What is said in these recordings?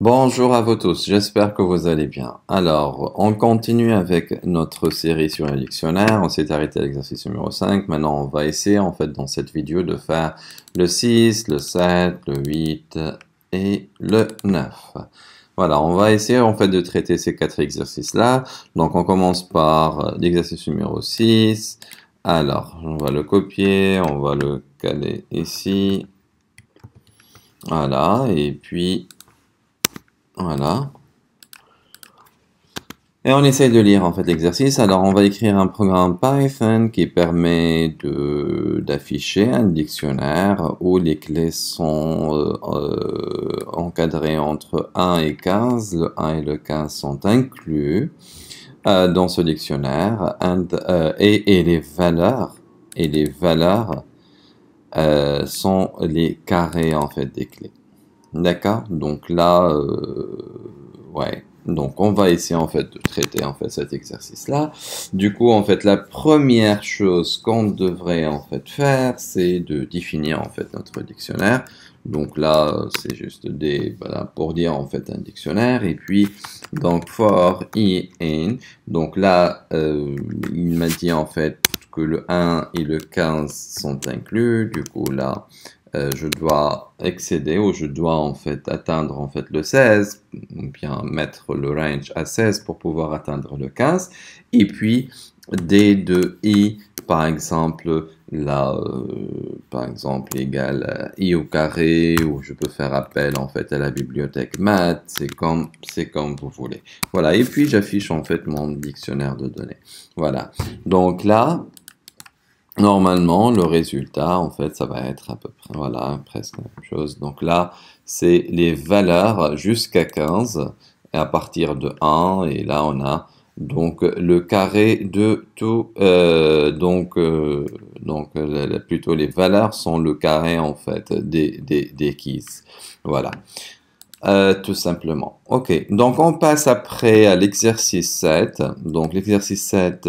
Bonjour à vous tous, j'espère que vous allez bien. Alors, on continue avec notre série sur le dictionnaire. On s'est arrêté à l'exercice numéro 5. Maintenant, on va essayer, en fait, dans cette vidéo, de faire le 6, le 7, le 8 et le 9. Voilà, on va essayer, en fait, de traiter ces quatre exercices-là. Donc, on commence par l'exercice numéro 6. Alors, on va le copier, on va le caler ici. Voilà, et puis... Voilà. Et on essaye de lire en fait l'exercice. Alors on va écrire un programme Python qui permet d'afficher un dictionnaire où les clés sont encadrées entre 1 et 15. Le 1 et le 15 sont inclus dans ce dictionnaire et les valeurs sont les carrés en fait des clés. D'accord? Donc là, ouais. Donc on va essayer en fait de traiter en fait cet exercice-là. Du coup, en fait, la première chose qu'on devrait en fait faire, c'est de définir en fait notre dictionnaire. Donc là, c'est juste voilà, pour dire en fait un dictionnaire. Et puis, donc for in. Donc là, il m'a dit en fait que le 1 et le 15 sont inclus. Du coup, là, je dois excéder ou je dois en fait atteindre en fait le 16 ou bien mettre le range à 16 pour pouvoir atteindre le 15 et puis d de i par exemple là par exemple égale i au carré ou je peux faire appel en fait à la bibliothèque math, c'est comme vous voulez. Voilà, et puis j'affiche en fait mon dictionnaire de données. Voilà, donc là normalement, le résultat, en fait, ça va être à peu près, voilà, presque la même chose. Donc là, c'est les valeurs jusqu'à 15, et à partir de 1, et là, on a donc le carré de tout, plutôt les valeurs sont le carré, en fait, des keys. Voilà. Tout simplement. Ok, donc on passe après à l'exercice 7. Donc l'exercice 7,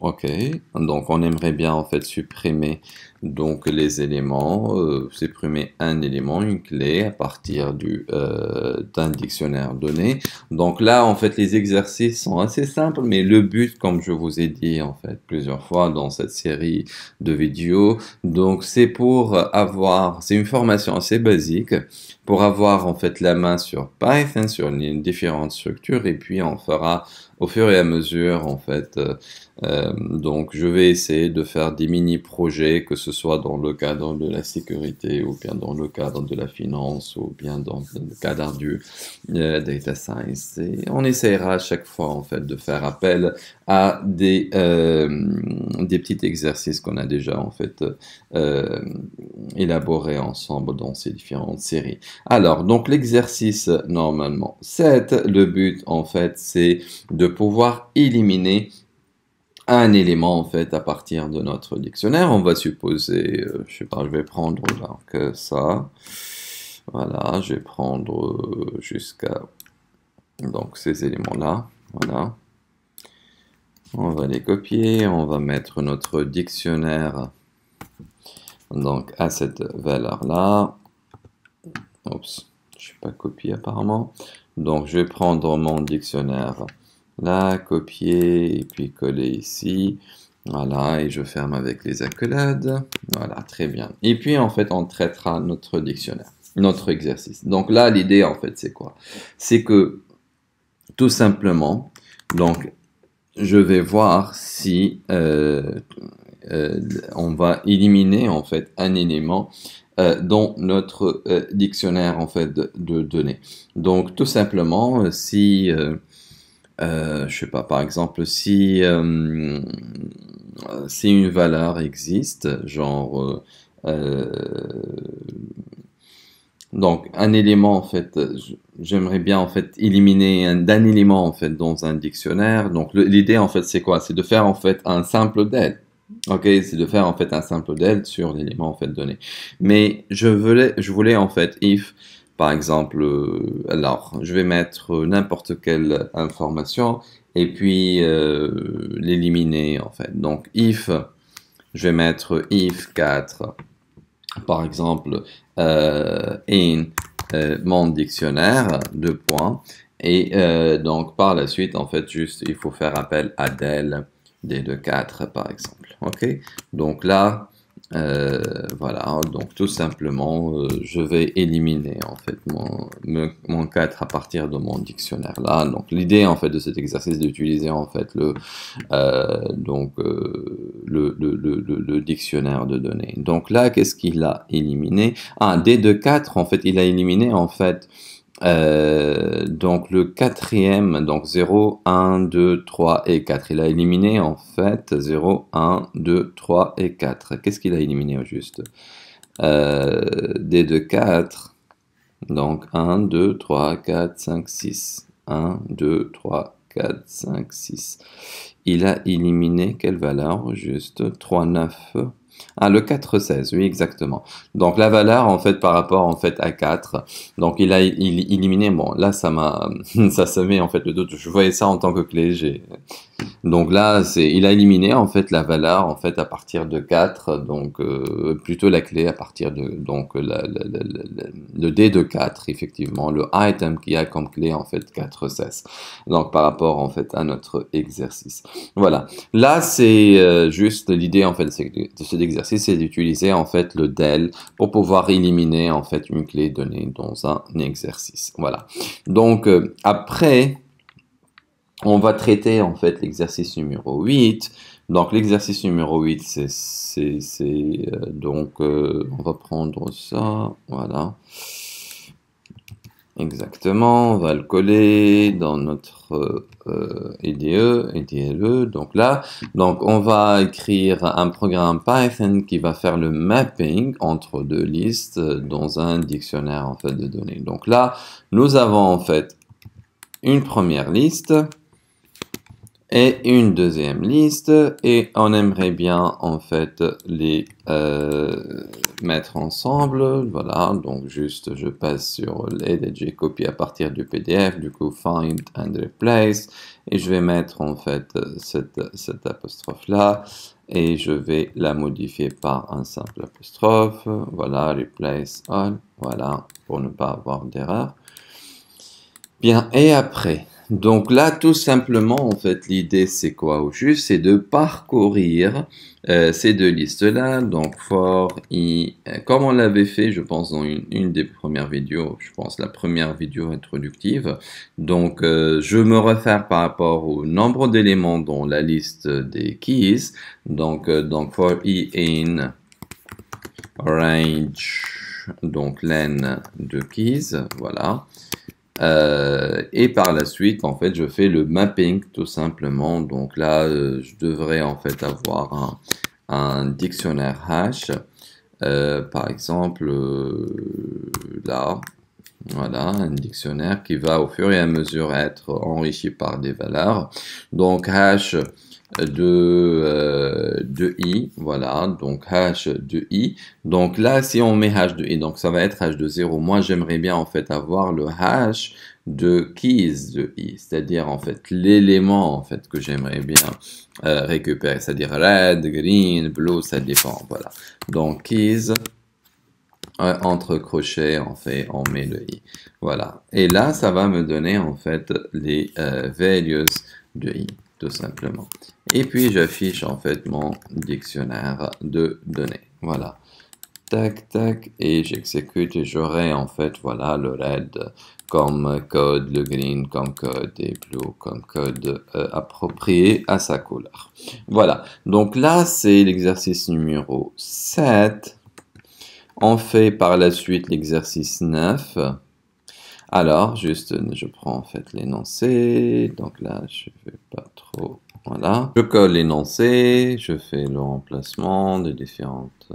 ok. Donc on aimerait bien en fait supprimer donc les éléments, supprimer un élément, une clé à partir d'un dictionnaire donné. Donc là en fait les exercices sont assez simples, mais le but, comme je vous ai dit en fait plusieurs fois dans cette série de vidéos, donc c'est pour avoir, c'est une formation assez basique pour avoir en fait la main sur Python, sur les différentes structures, et puis on fera au fur et à mesure en fait. Donc je vais essayer de faire des mini-projets, que ce soit dans le cadre de la sécurité, ou bien dans le cadre de la finance, ou bien dans le cadre du data science. Et on essaiera à chaque fois en fait de faire appel à des petits exercices qu'on a déjà en fait élaborés ensemble dans ces différentes séries. Alors, donc l'exercice normalement 7, le but en fait c'est de pouvoir éliminer un élément en fait à partir de notre dictionnaire. On va supposer, je sais pas, je vais prendre là que ça. Voilà, je vais prendre jusqu'à donc ces éléments-là. Voilà. On va les copier, on va mettre notre dictionnaire donc à cette valeur-là. Oups, je suis pas copié apparemment. Donc je vais prendre mon dictionnaire là, copier et puis coller ici. Voilà, et je ferme avec les accolades. Voilà, très bien. Et puis en fait, on traitera notre dictionnaire, notre exercice. Donc là, l'idée en fait, c'est quoi? C'est que tout simplement, donc je vais voir si on va éliminer en fait un élément dans notre dictionnaire en fait de données. Donc tout simplement, si je sais pas, par exemple, si une valeur existe, genre donc un élément en fait, j'aimerais bien en fait éliminer d'un élément en fait dans un dictionnaire. Donc l'idée en fait c'est quoi? C'est de faire en fait un simple del. Ok, c'est de faire en fait un simple del sur l'élément en fait donné. Mais je voulais en fait if par exemple, alors je vais mettre n'importe quelle information et puis l'éliminer en fait. Donc if, je vais mettre if 4 par exemple in mon dictionnaire, deux points. Et donc, par la suite, en fait, juste, il faut faire appel à del D de 4, par exemple. OK? Donc là, voilà. Donc, tout simplement, je vais éliminer, en fait, mon 4 à partir de mon dictionnaire là. Donc, l'idée, en fait, de cet exercice, d'utiliser, en fait, le dictionnaire de données. Donc là, qu'est-ce qu'il a éliminé? Ah, D de 4, en fait, il a éliminé, en fait, donc le quatrième, donc 0, 1, 2, 3 et 4. Il a éliminé en fait 0, 1, 2, 3 et 4. Qu'est-ce qu'il a éliminé au juste? D de 4. Donc 1, 2, 3, 4, 5, 6. 1, 2, 3, 4, 5, 6. Il a éliminé quelle valeur au juste? 3, 9. Ah, le 4, 16, oui, exactement. Donc, la valeur, en fait, par rapport, en fait, à 4, donc, il a éliminé, bon, là, ça m'a, ça met, en fait, le doute. Je voyais ça en tant que clé, donc là, il a éliminé en fait la valeur en fait à partir de 4, donc plutôt la clé à partir de donc le D de 4 effectivement, le item qui a comme clé en fait 4 16. Donc par rapport en fait à notre exercice. Voilà. Là, c'est juste l'idée en fait de cet exercice, c'est d'utiliser en fait le del pour pouvoir éliminer en fait une clé donnée dans un exercice. Voilà. Donc après on va traiter en fait l'exercice numéro 8. Donc l'exercice numéro 8, on va prendre ça, voilà. Exactement, on va le coller dans notre IDE. Donc là, donc on va écrire un programme Python qui va faire le mapping entre deux listes dans un dictionnaire en fait de données. Donc là, nous avons en fait une première liste et une deuxième liste, et on aimerait bien en fait les mettre ensemble. Voilà, donc juste je passe sur l'edit, j'ai copié à partir du PDF, du coup find and replace, et je vais mettre en fait cette apostrophe là, et je vais la modifier par un simple apostrophe. Voilà, replace all, voilà, pour ne pas avoir d'erreur. Bien, et après, donc là, tout simplement, en fait, l'idée, c'est quoi au juste? C'est de parcourir ces deux listes-là. Donc, for i, comme on l'avait fait, je pense, dans une des premières vidéos, je pense la première vidéo introductive. Donc, je me réfère par rapport au nombre d'éléments dans la liste des keys. Donc for i in range, donc len de keys, voilà. Et par la suite, en fait, je fais le mapping tout simplement. Donc là, je devrais en fait avoir un dictionnaire hash. Par exemple, là, voilà, un dictionnaire qui va au fur et à mesure être enrichi par des valeurs. Donc hash de i, voilà, donc hash de i. Donc là, si on met hash de i, donc ça va être hash de 0. Moi, j'aimerais bien en fait avoir le hash de keys de i, c'est-à-dire en fait l'élément en fait que j'aimerais bien récupérer, c'est-à-dire red, green, blue, ça dépend, voilà. Donc keys entre crochets, on met le i, voilà. Et là, ça va me donner en fait les values de i, tout simplement. Et puis, j'affiche en fait mon dictionnaire de données. Voilà. Tac, tac. Et j'exécute et j'aurai en fait, voilà, le red comme code, le green comme code et blue comme code approprié à sa couleur. Voilà. Donc là, c'est l'exercice numéro 7. On fait par la suite l'exercice 9. Alors, juste, je prends en fait l'énoncé. Donc là, je ne vais pas trop. Voilà. Je colle l'énoncé, je fais le remplacement des différentes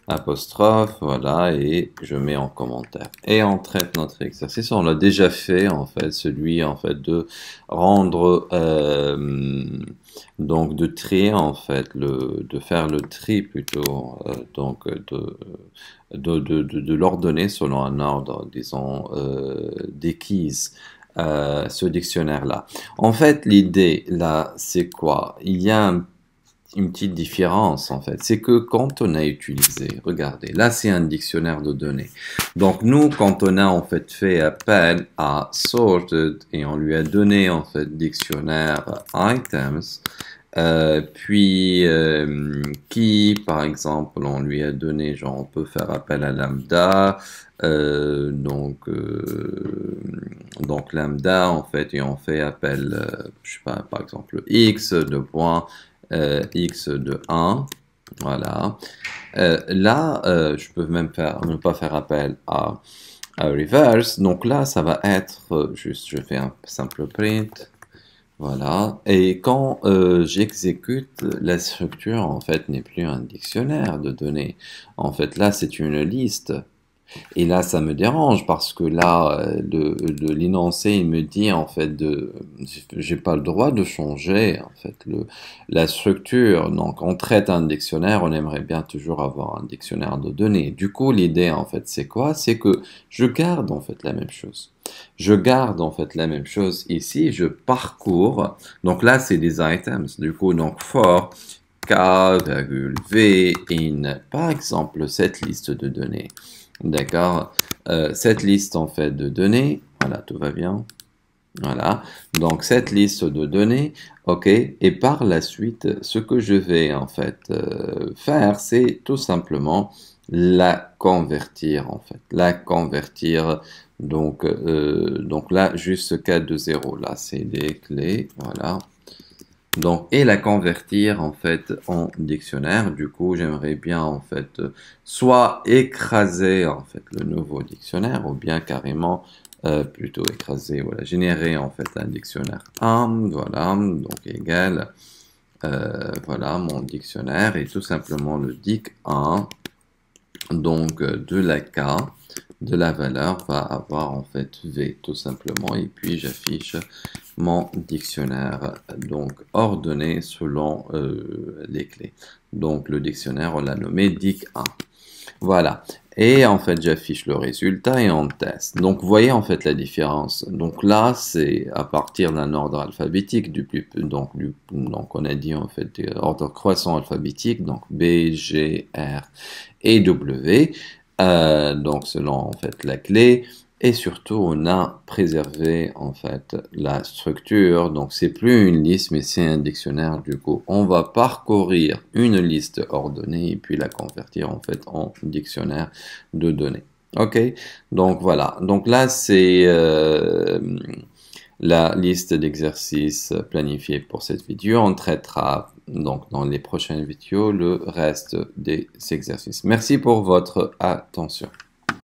apostrophes, voilà, et je mets en commentaire. Et on traite notre exercice. On l'a déjà fait, en fait, celui, en fait, de rendre, donc, de trier, en fait, de faire le tri plutôt, donc, de l'ordonner selon un ordre, disons, des keys. Ce dictionnaire-là. En fait, l'idée, là, c'est quoi? Il y a une petite différence en fait. C'est que quand on a utilisé, regardez, là c'est un dictionnaire de données. Donc nous, quand on a en fait appel à sorted et on lui a donné en fait dictionnaire items, puis qui par exemple on lui a donné, genre on peut faire appel à lambda, donc lambda en fait et on fait appel, je sais pas, par exemple x de point x de 1, voilà. Là, je peux même ne pas faire appel à reverse, donc là, ça va être, juste, je fais un simple print, voilà, et quand j'exécute, la structure, en fait, n'est plus un dictionnaire de données, en fait, là, c'est une liste. Et là, ça me dérange parce que là, l'énoncé, il me dit en fait j'ai pas le droit de changer en fait la structure. Donc, on traite un dictionnaire, on aimerait bien toujours avoir un dictionnaire de données. Du coup, l'idée en fait, c'est quoi? C'est que je garde en fait la même chose. Je garde en fait la même chose ici, je parcours. Donc là, c'est des items. Du coup, donc for k, v in, par exemple, cette liste de données. D'accord. Cette liste en fait de données, voilà, tout va bien. Voilà. Donc cette liste de données, ok. Et par la suite, ce que je vais en fait faire, c'est tout simplement la convertir en fait, la convertir. Donc là, juste ce cas de 0, là, c'est des clés, voilà. Donc, et la convertir en fait en dictionnaire. Du coup, j'aimerais bien en fait soit écraser en fait le nouveau dictionnaire ou bien carrément plutôt écraser, voilà, générer en fait un dictionnaire 1, voilà, donc égal, voilà mon dictionnaire et tout simplement le dic 1, donc de la k, de la valeur va avoir en fait v tout simplement et puis j'affiche mon dictionnaire donc ordonné selon les clés. Donc le dictionnaire on l'a nommé dic1. Voilà. Et en fait j'affiche le résultat et on teste. Donc vous voyez en fait la différence. Donc là c'est à partir d'un ordre alphabétique donc on a dit en fait ordre croissant alphabétique donc B, G, R et W. Donc selon en fait la clé et surtout on a préservé en fait la structure, donc c'est plus une liste mais c'est un dictionnaire. Du coup on va parcourir une liste ordonnée et puis la convertir en fait en dictionnaire de données. Ok, donc voilà, donc là c'est la liste d'exercices planifiés pour cette vidéo. On traitera donc dans les prochaines vidéos le reste des exercices. Merci pour votre attention.